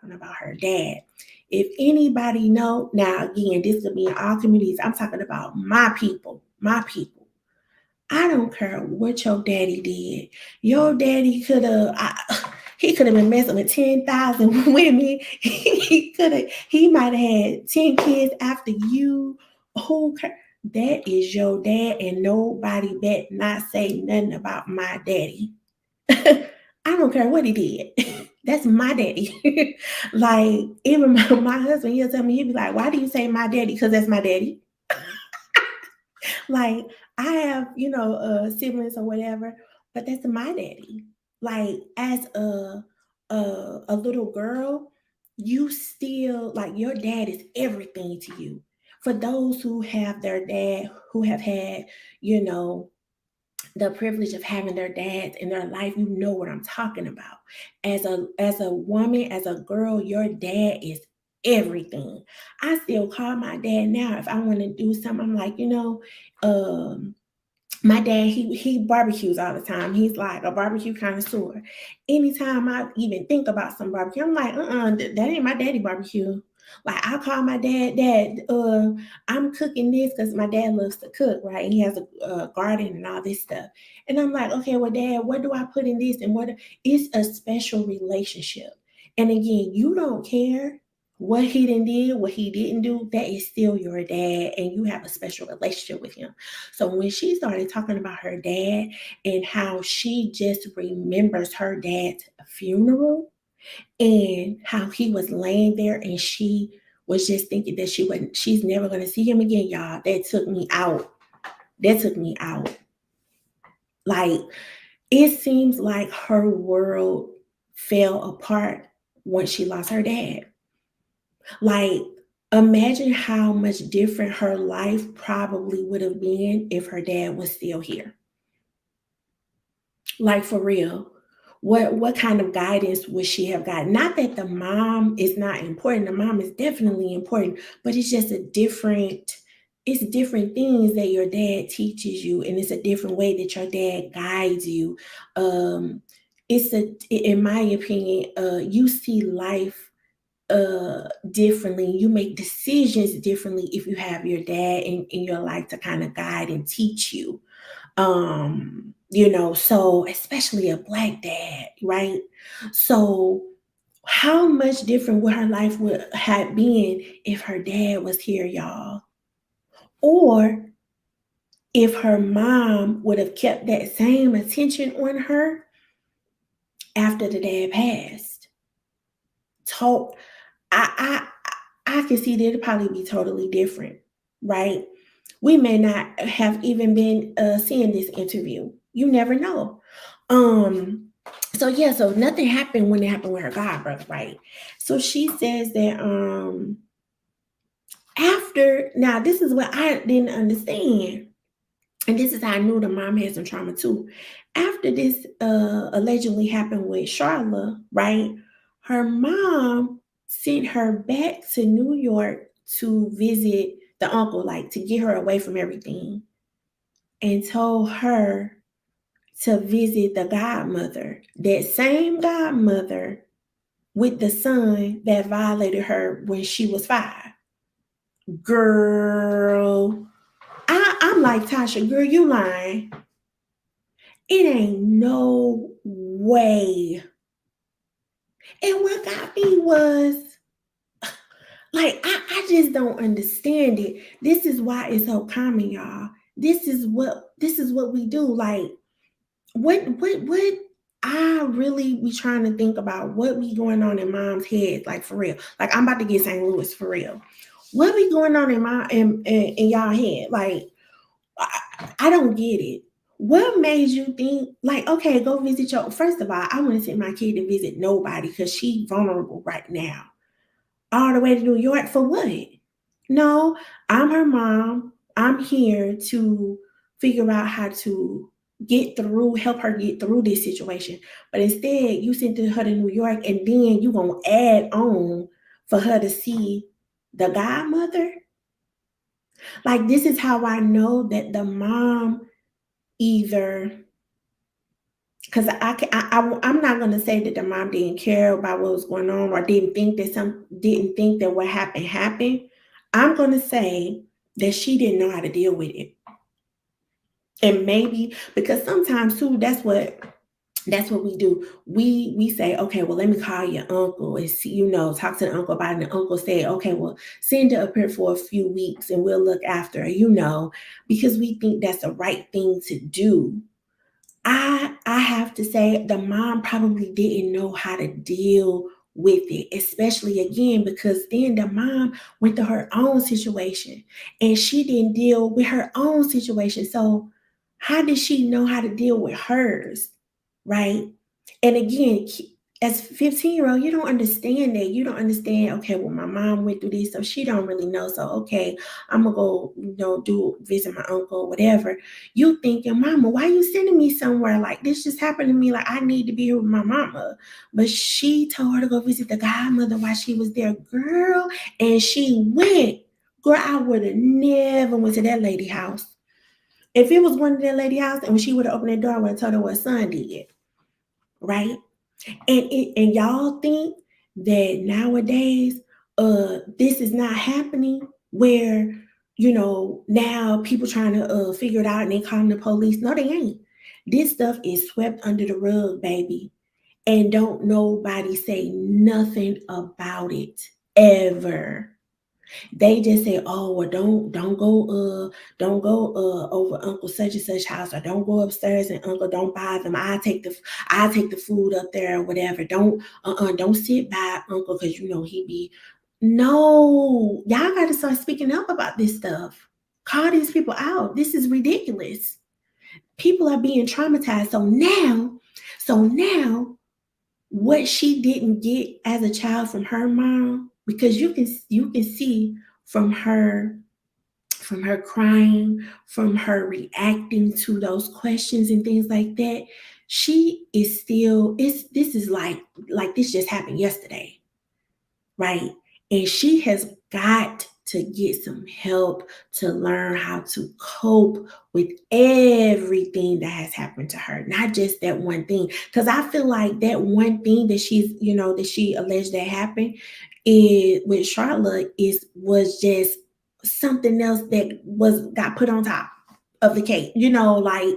talking about her dad. If anybody know, now again, this could be in all communities. I'm talking about my people, my people. I don't care what your daddy did. Your daddy could have, he could have been messing with 10,000 women. He might have had 10 kids after you. Who cares? That is your dad, and nobody bet not say nothing about my daddy. I don't care what he did. That's my daddy. Like, even my husband, he'll tell me, he'll be like, why do you say my daddy? Because that's my daddy. Like, I have, siblings or whatever, but that's my daddy. Like, as a little girl, you still like your dad is everything to you. For those who have their dad, who have had, you know, the privilege of having their dads in their life, you know what I'm talking about. As a woman, as a girl, your dad is everything. I still call my dad now if I want to do something. I'm like, um, my dad, he barbecues all the time. He's like a barbecue connoisseur. Anytime I even think about some barbecue, I'm like, that ain't my daddy barbecue. Like I call my dad, I'm cooking this because my dad loves to cook, right? He has a garden and all this stuff. And I'm like, okay, well, dad, what do I put in this? And what it's a special relationship. And again, you don't care what he did, what he didn't do, that is still your dad, and you have a special relationship with him. So when she started talking about her dad and how she just remembers her dad's funeral and how he was laying there and she was just thinking that she's never going to see him again, y'all, that took me out. That took me out. Like, it seems like her world fell apart once she lost her dad. Like, imagine how much different her life probably would have been if her dad was still here. Like, for real. What kind of guidance would she have gotten? Not that the mom is not important. The mom is definitely important, but it's just it's different things that your dad teaches you, and it's a different way that your dad guides you. Um, in my opinion, you see life differently. You make decisions differently if you have your dad in your life to kind of guide and teach you. So especially a black dad, right? So how much different would her life would have been if her dad was here, y'all? Or if her mom would have kept that same attention on her after the dad passed. Talk I can see that it'd probably be totally different, right? We may not have even been seeing this interview. You never know. Um, so yeah, so nothing happened when it happened with her god brother, right? So she says that after now, this is what I didn't understand. And this is how I knew the mom had some trauma too. After this allegedly happened with Charlotte, right? Her mom sent her back to New York to visit the uncle, like to get her away from everything, and told her to visit the godmother, that same godmother with the son that violated her when she was 5. Girl, I'm like, Tasha, girl, you lying. It ain't no way. And what got me was like, I just don't understand it. This is why it's so common, y'all. This is what we do. Like, what I really be trying to think about what be going on in mom's head, like for real. Like, I'm about to get St. Louis for real. What be going on in y'all head? Like, I don't get it. What made you think, like, okay, go visit your, first of all, I wouldn't send my kid to visit nobody because she's vulnerable right now. All the way to New York for what? No, I'm her mom. I'm here to figure out how to help her get through this situation. But instead, you sent her to New York and then you gonna add on for her to see the godmother. Like, this is how I know that the mom either because I'm not gonna say that the mom didn't care about what was going on or didn't think that what happened. I'm gonna say that she didn't know how to deal with it. And maybe because sometimes too, that's what we do. We say, okay, well, let me call your uncle and see, talk to the uncle about it. And the uncle say, okay, well, send her up here for a few weeks and we'll look after her, because we think that's the right thing to do. I have to say the mom probably didn't know how to deal with it, especially again because then the mom went to her own situation and she didn't deal with her own situation. So how did she know how to deal with hers? Right? And again, as a 15-year-old, you don't understand that. You don't understand, okay, well, my mom went through this, so she don't really know. So, okay, I'm gonna go, do visit my uncle, whatever. You thinking, mama, why you sending me somewhere like this just happened to me? Like I need to be here with my mama. But she told her to go visit the godmother while she was there, girl. And she went. Girl, I would have never went to that lady house. If it was going to that lady house and when she would have opened that door, I would have told her what son did. Right? And y'all think that nowadays this is not happening where now people trying to figure it out and they calling the police. No, they ain't. This stuff is swept under the rug, baby, and don't nobody say nothing about it ever. They just say, "Oh, well, don't go over Uncle such and such house, or don't go upstairs and Uncle don't bother them. I take the food up there or whatever. Don't sit by Uncle because he be." No, y'all got to start speaking up about this stuff. Call these people out. This is ridiculous. People are being traumatized. So now, what she didn't get as a child from her mom, because you can see from her crying, from her reacting to those questions and things like that, she is still it's this is like this just happened yesterday, right? And she has got to get some help to learn how to cope with everything that has happened to her, not just that one thing. Because I feel like that one thing that she alleged that happened is with Charlotte was just something else that was got put on top of the cake. Like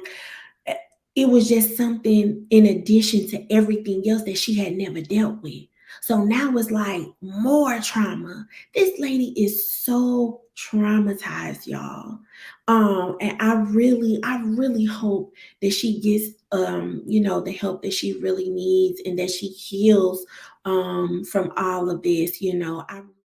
it was just something in addition to everything else that she had never dealt with. So now it's like more trauma. This lady is so traumatized, y'all. And I really hope that she gets the help that she really needs and that she heals from all of this. I